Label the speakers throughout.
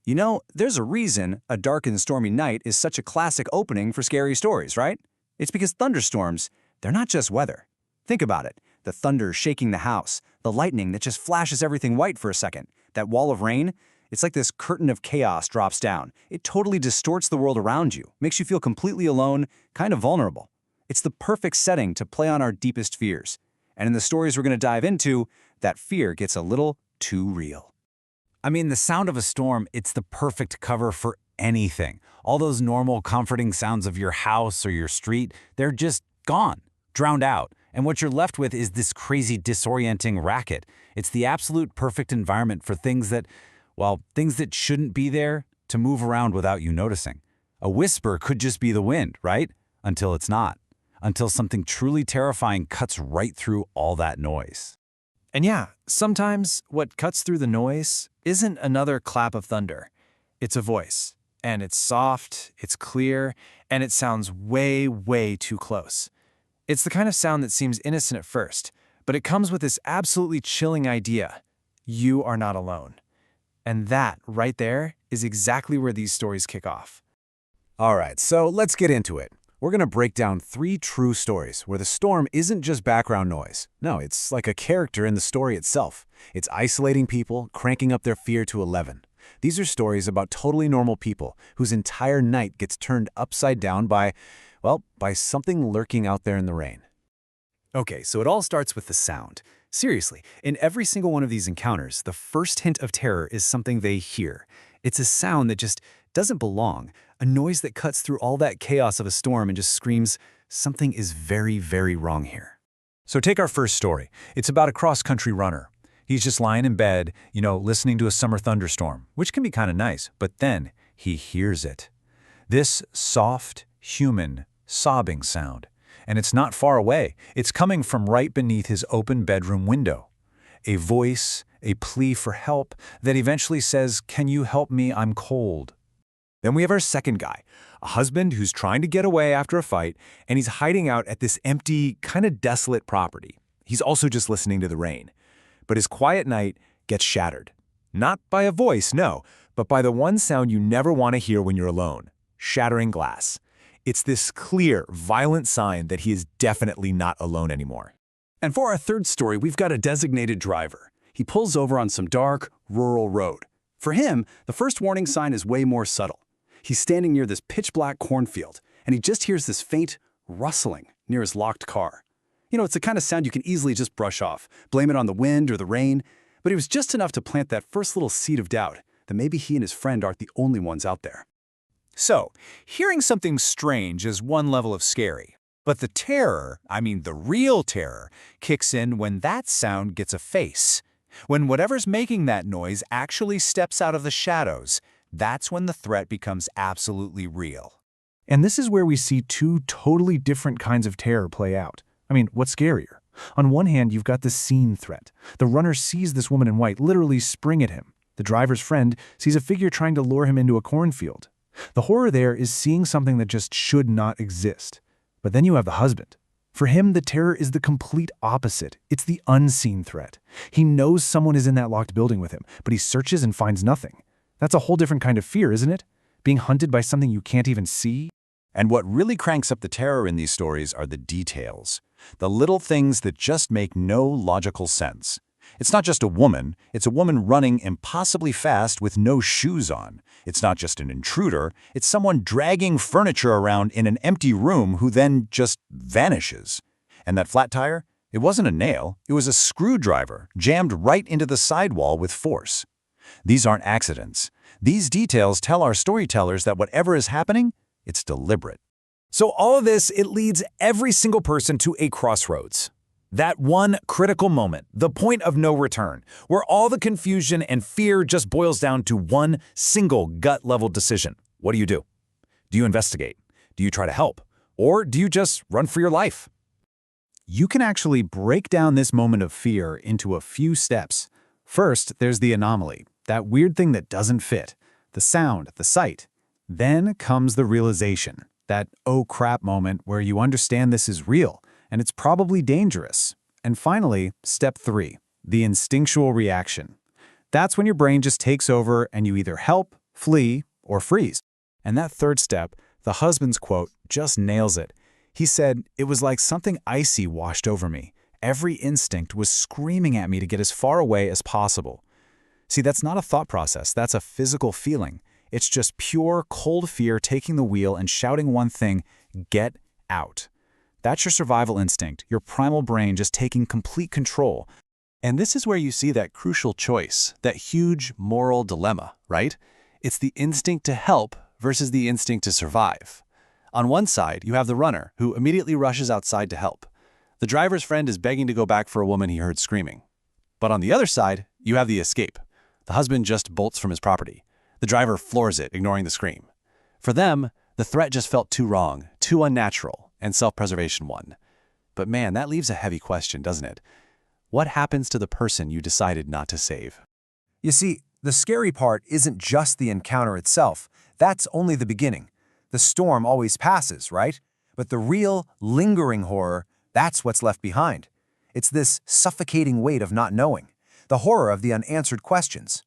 Speaker 1: You know, there's a reason A Dark and Stormy Night is such a classic opening for scary stories, right? It's because thunderstorms, they're not just weather. Think about it. The thunder shaking the house, the lightning that just flashes everything white for a second, that wall of rain, it's like this curtain of chaos drops down. It totally distorts the world around you, makes you feel completely alone, kind of vulnerable. It's the perfect setting to play on our deepest fears. And in the stories we're going to dive into, that fear gets a little too real.
Speaker 2: I mean, the sound of a storm, it's the perfect cover for anything. All those normal, comforting sounds of your house or your street, they're just gone, drowned out. And what you're left with is this crazy, disorienting racket. It's the absolute perfect environment for things that, well, things that shouldn't be there to move around without you noticing. A whisper could just be the wind, right? Until it's not. Until something truly terrifying cuts right through all that noise.
Speaker 3: And yeah, sometimes what cuts through the noise isn't another clap of thunder. It's a voice. And it's soft, it's clear, and it sounds way, way too close. It's the kind of sound that seems innocent at first, but it comes with this absolutely chilling idea. You are not alone. And that, right there, is exactly where these stories kick off.
Speaker 2: All right, so let's get into it. We're going to break down 3 true stories where the storm isn't just background noise. No, it's like a character in the story itself. It's isolating people, cranking up their fear to 11. These are stories about totally normal people whose entire night gets turned upside down by, well, by something lurking out there in the rain.
Speaker 1: Okay, so it all starts with the sound. Seriously, in every single one of these encounters, the first hint of terror is something they hear. It's a sound that just doesn't belong, a noise that cuts through all that chaos of a storm and just screams, something is very, very wrong here.
Speaker 4: So take our first story. It's about a cross-country runner. He's just lying in bed, listening to a summer thunderstorm, which can be kind of nice, but then he hears it. This soft, human, sobbing sound. And it's not far away. It's coming from right beneath his open bedroom window. A voice, a plea for help that eventually says, "Can you help me? I'm cold."
Speaker 1: Then we have our second guy, a husband who's trying to get away after a fight, and he's hiding out at this empty, kind of desolate property. He's also just listening to the rain. But his quiet night gets shattered. Not by a voice, no, but by the one sound you never want to hear when you're alone, shattering glass. It's this clear, violent sign that he is definitely not alone anymore. And for our third story, we've got a designated driver. He pulls over on some dark, rural road. For him, the first warning sign is way more subtle. He's standing near this pitch-black cornfield, and he just hears this faint rustling near his locked car. You know, it's the kind of sound you can easily just brush off, blame it on the wind or the rain, but it was just enough to plant that first little seed of doubt that maybe he and his friend aren't the only ones out there.
Speaker 4: So, hearing something strange is one level of scary. But the terror, the real terror, kicks in when that sound gets a face. When whatever's making that noise actually steps out of the shadows, that's when the threat becomes absolutely real.
Speaker 3: And this is where we see 2 totally different kinds of terror play out. What's scarier? On one hand, you've got the scene threat. The runner sees this woman in white literally spring at him. The driver's friend sees a figure trying to lure him into a cornfield. The horror there is seeing something that just should not exist. But then you have the husband. For him, the terror is the complete opposite. It's the unseen threat. He knows someone is in that locked building with him, but he searches and finds nothing. That's a whole different kind of fear, isn't it? Being hunted by something you can't even see.
Speaker 2: And what really cranks up the terror in these stories are the details. The little things that just make no logical sense. It's not just a woman, it's a woman running impossibly fast with no shoes on. It's not just an intruder, it's someone dragging furniture around in an empty room who then just vanishes. And that flat tire? It wasn't a nail, it was a screwdriver jammed right into the sidewall with force. These aren't accidents. These details tell our storytellers that whatever is happening, it's deliberate.
Speaker 4: So all of this, it leads every single person to a crossroads. That one critical moment, the point of no return, where all the confusion and fear just boils down to one single gut-level decision. What do? Do you investigate? Do you try to help? Or do you just run for your life?
Speaker 1: You can actually break down this moment of fear into a few steps. First, there's the anomaly, that weird thing that doesn't fit, the sound, the sight. Then comes the realization, that oh crap moment where you understand this is real, and it's probably dangerous. And finally, step 3, the instinctual reaction. That's when your brain just takes over and you either help
Speaker 3: flee, or freeze.
Speaker 4: And that third step, the husband's quote, just nails it. He said, "It was like something icy washed over me. Every instinct was screaming at me to get as far away as possible." See, that's not a thought process, that's a physical feeling. It's just pure, cold fear taking the wheel and shouting one thing, "Get out." That's your survival instinct, your primal brain just taking complete control.
Speaker 5: And this is where you see that crucial choice, that huge moral dilemma, right? It's the instinct to help versus the instinct to survive. On one side, you have the runner, who immediately rushes outside to help. The driver's friend is begging to go back for a woman he heard screaming. But on the other side, you have the escape. The husband just bolts from his property. The driver floors it, ignoring the scream. For them, the threat just felt too wrong, too unnatural, and self-preservation won. But man, that leaves a heavy question, doesn't it? What happens to the person you decided not to save?
Speaker 1: You see, the scary part isn't just the encounter itself. That's only the beginning. The storm always passes, right? But the real, lingering horror, that's what's left behind. It's this suffocating weight of not knowing, the horror of the unanswered questions.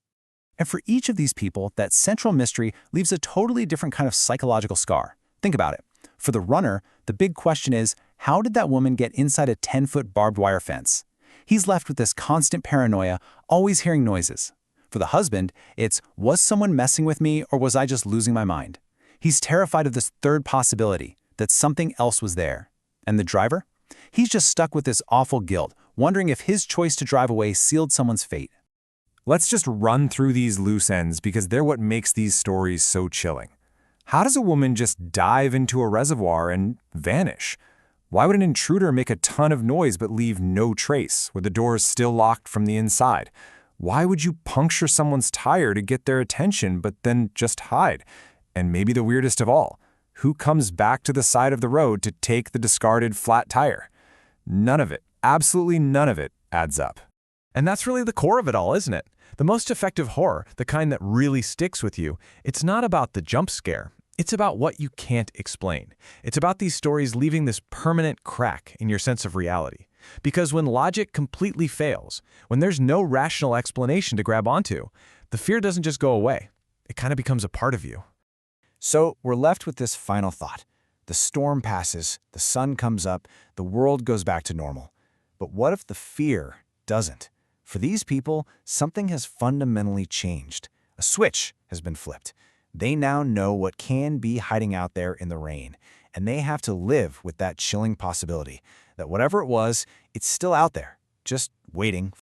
Speaker 4: And for each of these people, that central mystery leaves a totally different kind of psychological scar. Think about it. For the runner, the big question is, how did that woman get inside a 10-foot barbed wire fence? He's left with this constant paranoia, always hearing noises. For the husband, it's, was someone messing with me or was I just losing my mind? He's terrified of this third possibility, that something else was there. And the driver? He's just stuck with this awful guilt, wondering if his choice to drive away sealed someone's fate.
Speaker 1: Let's just run through these loose ends because they're what makes these stories so chilling. How does a woman just dive into a reservoir and vanish? Why would an intruder make a ton of noise but leave no trace, with the doors still locked from the inside? Why would you puncture someone's tire to get their attention but then just hide? And maybe the weirdest of all, who comes back to the side of the road to take the discarded flat tire? None of it, absolutely none of it, adds up.
Speaker 5: And that's really the core of it all, isn't it? The most effective horror, the kind that really sticks with you, it's not about the jump scare. It's about what you can't explain. It's about these stories leaving this permanent crack in your sense of reality. Because when logic completely fails, when there's no rational explanation to grab onto, the fear doesn't just go away. It kind of becomes a part of you.
Speaker 4: So we're left with this final thought. The storm passes, the sun comes up, the world goes back to normal. But what if the fear doesn't? For these people, something has fundamentally changed. A switch has been flipped. They now know what can be hiding out there in the rain, and they have to live with that chilling possibility that whatever it was, it's still out there, just waiting